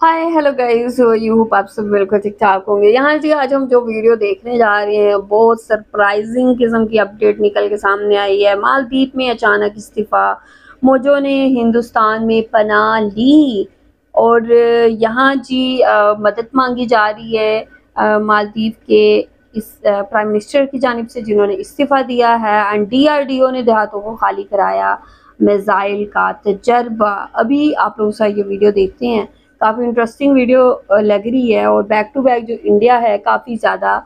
Hi hello guys, you hope आप सब बिल्कुल ठीक ठाक होंगे। यहाँ जी आज हम जो वीडियो देखने जा रहे हैं बहुत सरप्राइजिंग किस्म की अपडेट निकल के सामने आई है। मालदीव में अचानक इस्तीफा, मौजों ने हिंदुस्तान में पनाह ली और यहाँ जी मदद मांगी जा रही है मालदीव के इस प्राइम मिनिस्टर की जानिब से जिन्होंने इस्तीफा दिया है। एंड डीआरडीओ ने देहातों को खाली कराया मिसाइल का तजर्बा। अभी आप लोग सा ये वीडियो देखते हैं, काफ़ी इंटरेस्टिंग वीडियो लग रही है और बैक टू बैक जो इंडिया है काफ़ी ज़्यादा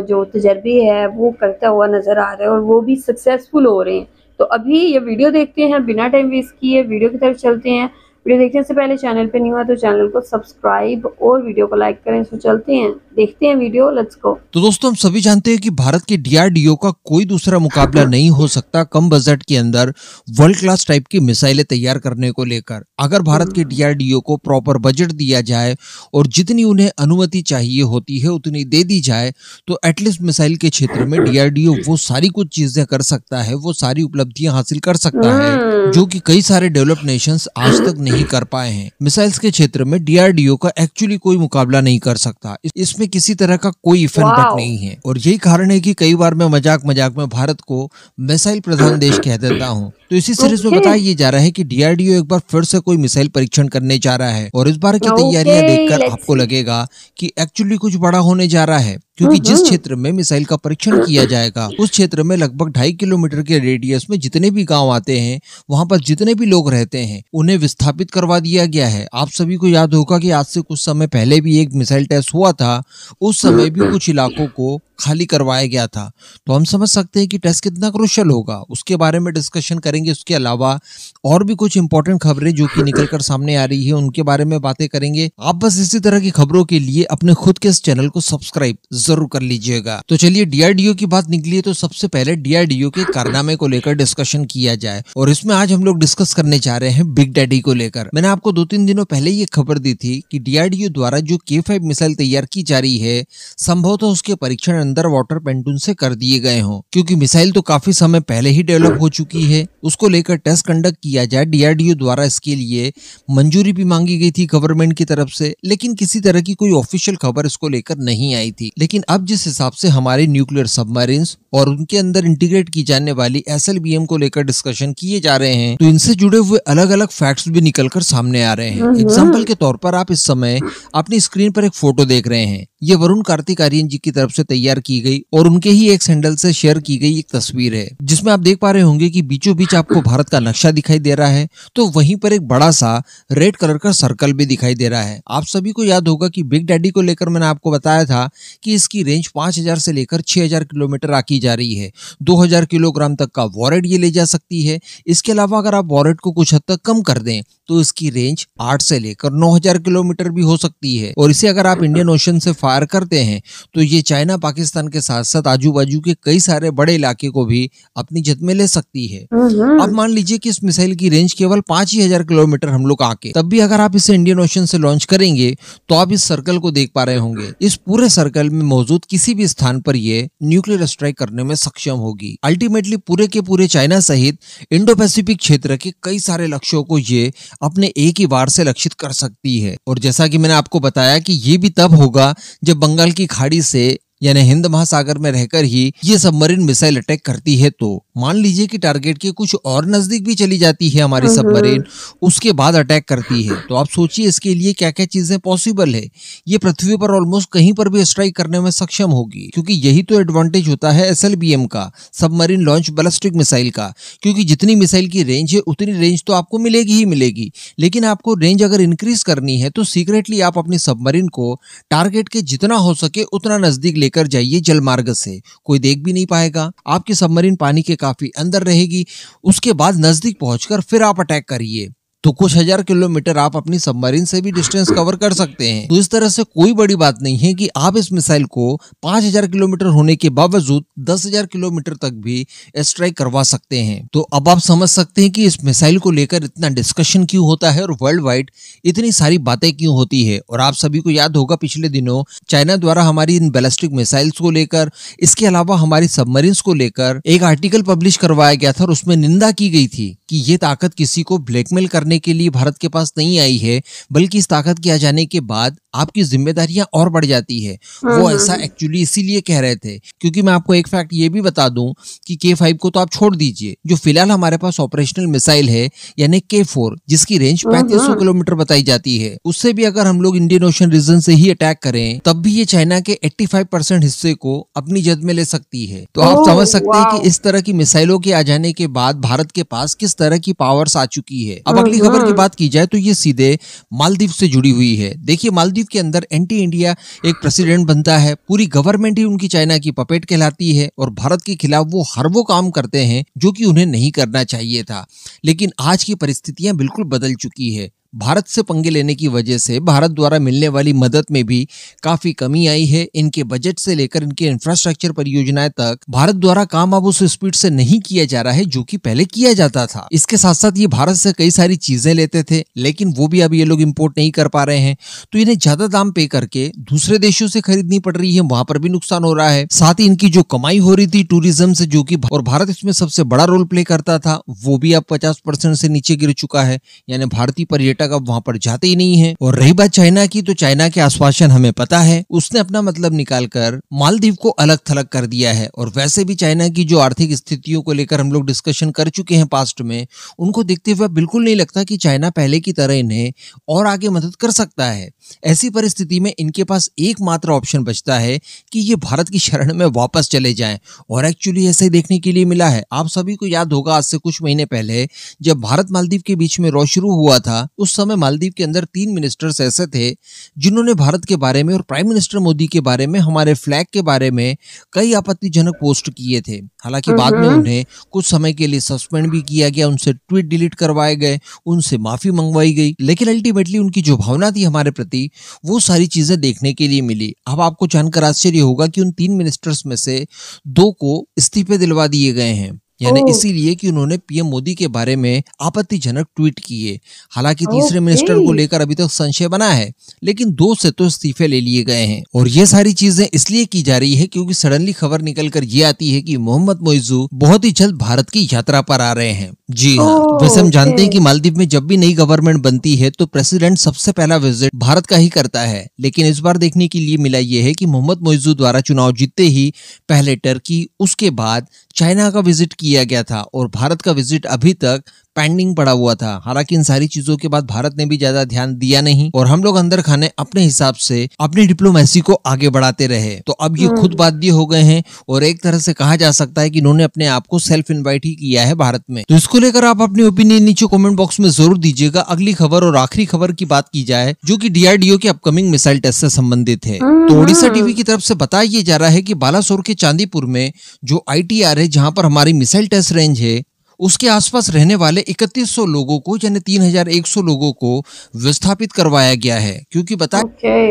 जो तजर्बे है वो करता हुआ नज़र आ रहा है और वो भी सक्सेसफुल हो रहे हैं। तो अभी ये वीडियो देखते हैं, बिना टाइम वेस्ट किए वीडियो की तरफ चलते हैं। वीडियो देखने से पहले चैनल पे नहीं हुआ तो चैनल को सब्सक्राइब और वीडियो को लाइक करें। सो चलते हैं, देखते हैं वीडियो, लेट्स गो। तो दोस्तों हम सभी जानते हैं कि भारत के डीआरडीओ का कोई दूसरा मुकाबला नहीं हो सकता कम बजट के अंदर वर्ल्ड क्लास टाइप की मिसाइलें तैयार करने को लेकर। अगर भारत के डीआरडीओ को प्रॉपर बजट दिया जाए और जितनी उन्हें अनुमति चाहिए होती है उतनी दे दी जाए तो एटलीस्ट मिसाइल के क्षेत्र में डीआरडीओ वो सारी कुछ चीजें कर सकता है, वो सारी उपलब्धियां हासिल कर सकता है जो कि कई सारे डेवलप्ड नेशंस आज तक नहीं कर पाए हैं। मिसाइल्स के क्षेत्र में डीआरडीओ का एक्चुअली कोई मुकाबला नहीं कर सकता, इसमें किसी तरह का कोई इफ एंड बट नहीं है। और यही कारण है कि कई बार मैं मजाक मजाक में भारत को मिसाइल प्रधान देश कह देता हूँ। तो इसी सीरीज में बताया ये जा रहा है कि डीआरडीओ एक बार फिर से कोई मिसाइल परीक्षण करने जा रहा है और इस बार की तैयारियां देखकर आपको लगेगा कि एक्चुअली कुछ बड़ा होने जा रहा है, क्योंकि जिस क्षेत्र में मिसाइल का परीक्षण किया जाएगा उस क्षेत्र में लगभग 2.5 किलोमीटर के रेडियस में जितने भी गांव आते हैं, वहां पर जितने भी लोग रहते हैं, उन्हें विस्थापित करवा दिया गया है। आप सभी को याद होगा कि आज से कुछ समय पहले भी एक मिसाइल टेस्ट हुआ था, उस समय भी कुछ इलाकों को खाली करवाया गया था। तो हम समझ सकते हैं कि टेस्ट कितना क्रूशियल होगा, उसके बारे में डिस्कशन करेंगे। उसके अलावा और भी कुछ इंपॉर्टेंट खबरें जो कि निकलकर सामने आ रही है उनके बारे में बातें करेंगे। आप बस इसी तरह की खबरों के लिए अपने खुद के इस चैनल को सब्सक्राइब जरूर कर लीजिएगा। तो चलिए डीआरडीओ की बात निकली है तो सबसे पहले डीआरडीओ के कारनामे को लेकर डिस्कशन किया जाए और इसमें आज हम लोग डिस्कस करने जा रहे हैं बिग डैडी को लेकर। मैंने आपको 2-3 दिनों पहले ये खबर दी थी कि डीआरडीओ द्वारा जो K5 मिसाइल तैयार की जा रही है संभवतः उसके परीक्षण अंडर वाटर पेंटून से कर दिए गए हों, क्योंकि मिसाइल तो काफी समय पहले ही डेवलप हो चुकी है। उसको लेकर टेस्ट कंडक्ट किया जाए, डीआरडीओ द्वारा इसके लिए मंजूरी भी मांगी गई थी गवर्नमेंट की तरफ से, लेकिन किसी तरह की कोई ऑफिशियल खबर इसको लेकर नहीं आई थी। लेकिन अब जिस हिसाब से हमारे न्यूक्लियर सबमरीन्स और उनके अंदर इंटीग्रेट की जाने वाली SLBM को लेकर डिस्कशन किए जा रहे हैं तो इनसे जुड़े हुए अलग अलग फैक्ट्स भी निकलकर सामने आ रहे हैं। एग्जाम्पल के तौर पर आप इस समय अपनी स्क्रीन पर एक फोटो देख रहे हैं, ये वरुण कार्तिक आर्यन जी की तरफ से तैयार की गई और उनके ही एक हैंडल से शेयर की गई एक तस्वीर है, जिसमें आप देख पा रहे होंगे कि बीचों बीच आपको भारत का नक्शा दिखाई दे रहा है, तो वहीं पर एक बड़ा सा रेड कलर का सर्कल भी दिखाई दे रहा है। आप सभी को याद होगा कि बिग डैडी को लेकर मैंने आपको बताया था कि इसकी रेंज 5000 से लेकर 6000 किलोमीटर आकी जा रही है। 2000 किलोग्राम तक का वॉरेट ये ले जा सकती है। इसके अलावा अगर आप वॉरेट को कुछ हद तक कम कर दें तो इसकी रेंज 8 से लेकर 9000 किलोमीटर भी हो सकती है। और इसे अगर आप इंडियन ओशन से फायर करते हैं तो ये चाइना पाकिस्तान के साथ साथ आजू बाजू के कई सारे बड़े इलाके को भी अपनी जद में ले सकती है। अब मान लीजिए कि इस मिसाइल की रेंज केवल 5000 किलोमीटर हम लोग आके, तब भी अगर आप इसे इंडियन ओशन से लॉन्च करेंगे तो आप इस सर्कल को देख पा रहे होंगे। इस पूरे सर्कल में मौजूद किसी भी स्थान पर ये न्यूक्लियर स्ट्राइक करने में सक्षम होगी। अल्टीमेटली पूरे के पूरे चाइना सहित इंडो पैसिफिक क्षेत्र के कई सारे लक्ष्यों को ये अपने एक ही वार से लक्षित कर सकती है। और जैसा कि मैंने आपको बताया कि ये भी तब होगा जब बंगाल की खाड़ी से यानी हिंद महासागर में रहकर ही ये सबमरीन मिसाइल अटैक करती है। तो मान लीजिए कि टारगेट के कुछ और नजदीक भी चली जाती है हमारी सबमरीन, उसके बाद अटैक करती है, तो आप सोचिए इसके लिए क्या क्या चीजें पॉसिबल है। ये पृथ्वी पर ऑलमोस्ट कहीं पर भी स्ट्राइक करने में सक्षम होगी, क्योंकि यही तो एडवांटेज होता है SLBM का, सबमरीन लॉन्च बैलिस्टिक मिसाइल का, क्योंकि जितनी मिसाइल की रेंज है उतनी रेंज तो आपको मिलेगी ही मिलेगी। लेकिन आपको रेंज अगर इंक्रीज करनी है तो सीक्रेटली आप अपनी सबमरीन को टारगेट के जितना हो सके उतना नजदीक कर जाइए जल मार्ग से, कोई देख भी नहीं पाएगा। आपकी सबमरीन पानी के काफी अंदर रहेगी, उसके बाद नजदीक पहुंचकर फिर आप अटैक करिए तो कुछ हजार किलोमीटर आप अपनी सबमरीन से भी डिस्टेंस कवर कर सकते हैं। तो इस तरह से कोई बड़ी बात नहीं है कि आप इस मिसाइल को 5000 किलोमीटर होने के बावजूद 10,000 किलोमीटर तक भी स्ट्राइक करवा सकते हैं। तो अब आप समझ सकते हैं कि इस मिसाइल को लेकर इतना डिस्कशन क्यों होता है और वर्ल्ड वाइड इतनी सारी बातें क्यों होती है। और आप सभी को याद होगा पिछले दिनों चाइना द्वारा हमारी इन बैलिस्टिक मिसाइल्स को लेकर, इसके अलावा हमारी सबमरीन्स को लेकर एक आर्टिकल पब्लिश करवाया गया था और उसमें निंदा की गई थी कि ये ताकत किसी को ब्लैकमेल करने करने के लिए भारत के पास नहीं आई है, बल्कि इस ताकत के आ जाने के बाद आपकी जिम्मेदारियां और बढ़ जाती है। वो ऐसा एक्चुअली इसीलिए कह रहे थे, क्योंकि मैं आपको एक फैक्ट ये भी बता दूं कि K5 को तो आप छोड़ दीजिए, जो फिलहाल हमारे पास ऑपरेशनल मिसाइल है यानी K4, जिसकी रेंज 3500 किलोमीटर बताई जाती है, उससे भी अगर हम लोग इंडियन ओशन रीजन से ही अटैक करें तब भी ये चाइना के 85% हिस्से को अपनी जद में ले सकती है। तो आप समझ सकते हैं कि इस तरह की मिसाइलों के आ जाने के बाद भारत के पास किस तरह की पावर्स आ चुकी है। अब अगली खबर की बात की जाए तो ये सीधे मालदीव से जुड़ी हुई है। देखिए, मालदीव के अंदर एंटी इंडिया एक प्रेसिडेंट बनता है, पूरी गवर्नमेंट ही उनकी चाइना की पपेट कहलाती है और भारत के खिलाफ वो हर वो काम करते हैं जो कि उन्हें नहीं करना चाहिए था। लेकिन आज की परिस्थितियां बिल्कुल बदल चुकी है। भारत से पंगे लेने की वजह से भारत द्वारा मिलने वाली मदद में भी काफी कमी आई है। इनके बजट से लेकर इनके इंफ्रास्ट्रक्चर परियोजनाएं तक भारत द्वारा काम अब उस स्पीड से नहीं किया जा रहा है जो कि पहले किया जाता था। इसके साथ साथ ये भारत से कई सारी चीजें लेते थे, लेकिन वो भी अब ये लोग इंपोर्ट नहीं कर पा रहे हैं, तो इन्हें ज्यादा दाम पे करके दूसरे देशों से खरीदनी पड़ रही है, वहां पर भी नुकसान हो रहा है। साथ ही इनकी जो कमाई हो रही थी टूरिज्म से, जो कि और भारत इसमें सबसे बड़ा रोल प्ले करता था, वो भी अब 50% से नीचे गिर चुका है। यानी भारतीय पर्यटक अब वहां पर जाते ही नहीं है। और रही बात चाइना की, तो चाइना के आश्वासन हमें पता है, उसने अपना मतलब निकालकर मालदीव को अलग थलग कर दिया है। और वैसे भी चाइना की जो आर्थिक स्थितियों को लेकर हम लोग डिस्कशन कर चुके हैं पास्ट में, उनको देखते हुए बिल्कुल नहीं लगता कि चाइना पहले की तरह इन्हें और आगे मदद कर सकता है। ऐसी परिस्थिति में इनके पास एकमात्र ऑप्शन बचता है कि ये भारत की शरण में वापस चले जाएं। और एक्चुअली ऐसे ही देखने के लिए मिला है। आप सभी को याद होगा, आज से कुछ महीने पहले जब भारत मालदीव के बीच में रॉ शुरू हुआ था, उस समय मालदीव के अंदर 3 मिनिस्टर्स ऐसे थे जिन्होंने भारत के बारे में और प्राइम मिनिस्टर मोदी के बारे में, हमारे फ्लैग के बारे में कई आपत्तिजनक पोस्ट किए थे। हालांकि बाद में उन्हें कुछ समय के लिए सस्पेंड भी किया गया, उनसे ट्वीट डिलीट करवाए गए, उनसे माफी मंगवाई गई, लेकिन अल्टीमेटली उनकी जो भावना थी हमारे प्रति, वो सारी चीजें देखने के लिए मिली। अब आपको जानकर आश्चर्य होगा कि उन 3 मिनिस्टर्स में से 2 को इस्तीफे दिलवा दिए गए हैं, यानी इसीलिए कि उन्होंने पीएम मोदी के बारे में आपत्तिजनक ट्वीट किए। हालांकि तीसरे मिनिस्टर को लेकर अभी तक संशय बना है, लेकिन 2 से तो इस्तीफे ले लिए गए हैं। और ये सारी चीजें इसलिए की जा रही है क्योंकि सडनली खबर निकल कर ये आती है कि मोहम्मद मोइजू बहुत ही जल्द भारत की यात्रा पर आ रहे हैं। जी हाँ, वैसे हम जानते हैं कि मालदीव में जब भी नई गवर्नमेंट बनती है तो प्रेसिडेंट सबसे पहला विजिट भारत का ही करता है। लेकिन इस बार देखने के लिए मिला ये है कि मोहम्मद मोइजू द्वारा चुनाव जीतते ही पहले टर्की, उसके बाद चाइना का विजिट किया गया था और भारत का विजिट अभी तक पेंडिंग पड़ा हुआ था। हालांकि इन सारी चीजों के बाद भारत ने भी ज्यादा ध्यान दिया नहीं और हम लोग अंदर खाने अपने हिसाब से अपनी डिप्लोमेसी को आगे बढ़ाते रहे। तो अब ये खुद बाध्य हो गए हैं और एक तरह से कहा जा सकता है कि इन्होंने अपने आप को सेल्फ इनवाइट ही किया है भारत में। तो इसको लेकर आप अपनी ओपिनियन नीचे कमेंट बॉक्स में जरूर दीजिएगा। अगली खबर और आखिरी खबर की बात की जाए, जो कि DRDO के अपकमिंग मिसाइल टेस्ट से संबंधित है। तो ओडिशा टीवी की तरफ से बताया जा रहा है कि बालासोर के चांदीपुर में जो ITR है, जहां पर हमारी मिसाइल टेस्ट रेंज है, उसके आसपास रहने वाले 3100 लोगों को यानी 3100 लोगों को विस्थापित करवाया गया है, क्योंकि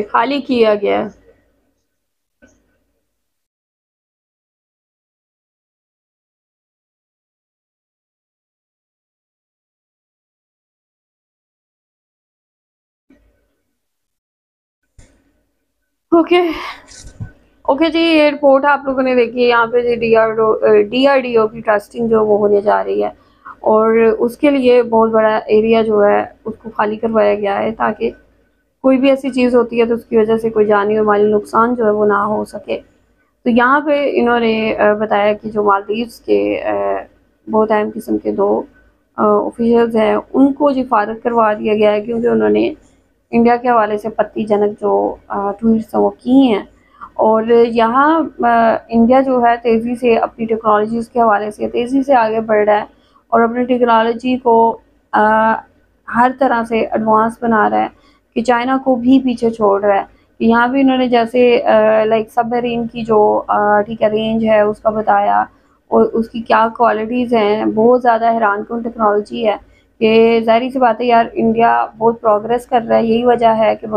खाली किया गया। ओके जी, ये रिपोर्ट आप लोगों ने देखी है। यहाँ पे जी DRDO की टेस्टिंग जो वो होने जा रही है और उसके लिए बहुत बड़ा एरिया जो है उसको खाली करवाया गया है, ताकि कोई भी ऐसी चीज़ होती है तो उसकी वजह से कोई जानी और माली नुकसान जो है वो ना हो सके। तो यहाँ पे इन्होंने बताया कि जो मालदीव्स के बहुत अहम किस्म के 2 ऑफिशियल्स हैं, उनको जी फारग करवा दिया गया है, क्योंकि उन्होंने इंडिया के हवाले से आपत्तिजनक जो ट्वीट्स वो की हैं। और यहाँ इंडिया जो है तेज़ी से अपनी टेक्नोलॉजीज़ के हवाले से तेज़ी से आगे बढ़ रहा है और अपनी टेक्नोलॉजी को हर तरह से एडवांस बना रहा है कि चाइना को भी पीछे छोड़ रहा है। यहाँ भी इन्होंने जैसे लाइक सबमरीन की जो ठीक है रेंज है उसका बताया और उसकी क्या क्वालिटीज़ हैं। बहुत ज़्यादा हैरानकुन टेक्नोलॉजी है कि ज़ाहिर सी बात है यार, इंडिया बहुत प्रोग्रेस कर रहा है। यही वजह है कि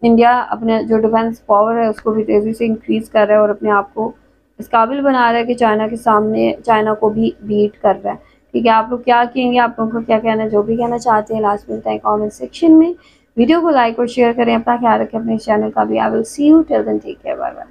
इंडिया अपने जो डिफेंस पावर है उसको भी तेज़ी से इंक्रीज़ कर रहा है और अपने आप को इस काबिल बना रहा है कि चाइना के सामने चाइना को भी बीट कर रहा है। ठीक है, आप लोग क्या कहेंगे, आप लोगों को क्या कहना है, जो भी कहना चाहते हैं लास्ट में बताएं कमेंट सेक्शन में। वीडियो को लाइक और शेयर करें, अपना ख्याल रखें, अपने चैनल का भी। I will see you till then, take care, bye bye.